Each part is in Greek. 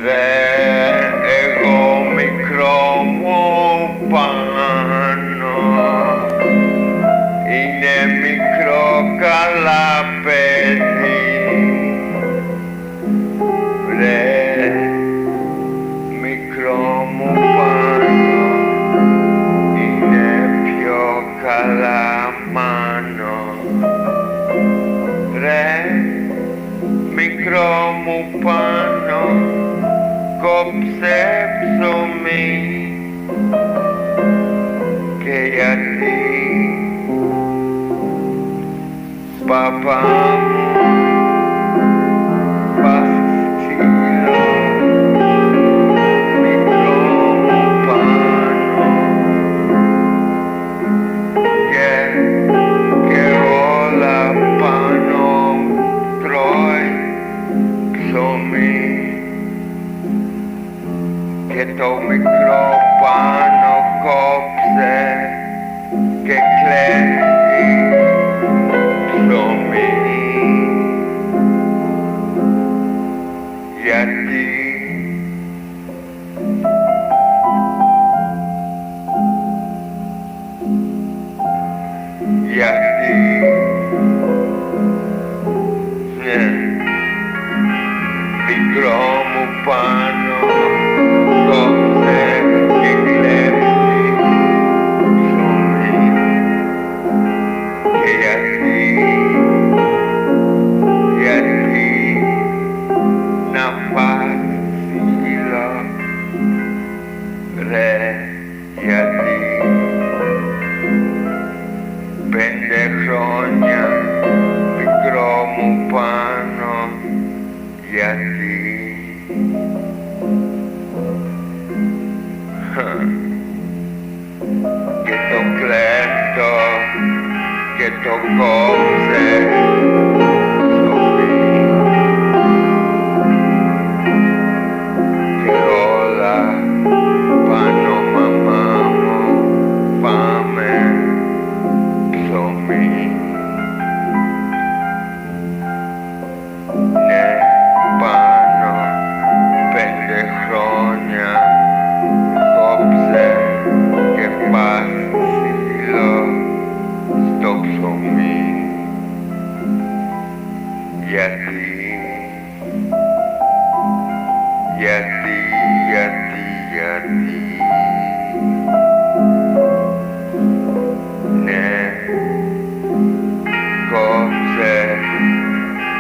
Ρε, εγώ μικρό μου πάνω, είναι μικρό καλά παιδί. Ρε, μικρό μου πάνω, είναι πιο καλά μάνο. Ρε, μικρό μου πάνω, κόψε ψωμί. Και γιατί, παπά μου, πας ξύλο, μικρό μου πάνω, και όλα πάνω τρώει ψωμί. Και το μικρό πάνω κόψε και κλέβει ψωμί. Γιατί, μικρό μου πάνω κόψε και κλέβει ψωμί. Και γιατί να φας ξύλο, ρε, γιατί 5 χρόνια μικρό μου πάνω, γιατί και το κλέφτο και το κόψε ψωμί. Και όλα πάνω μαμά μου πάμε ψωμί. Ναι, πάνω 5 χρόνια κόψε και πας ξύλο στο ψωμί. Γιατί, ναι, κόψε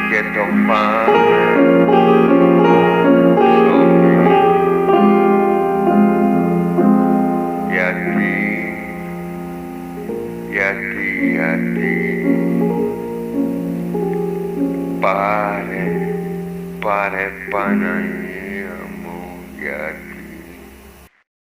και το φάμε ψωμί. Γιατί πάρε Παναγία μου, γιατί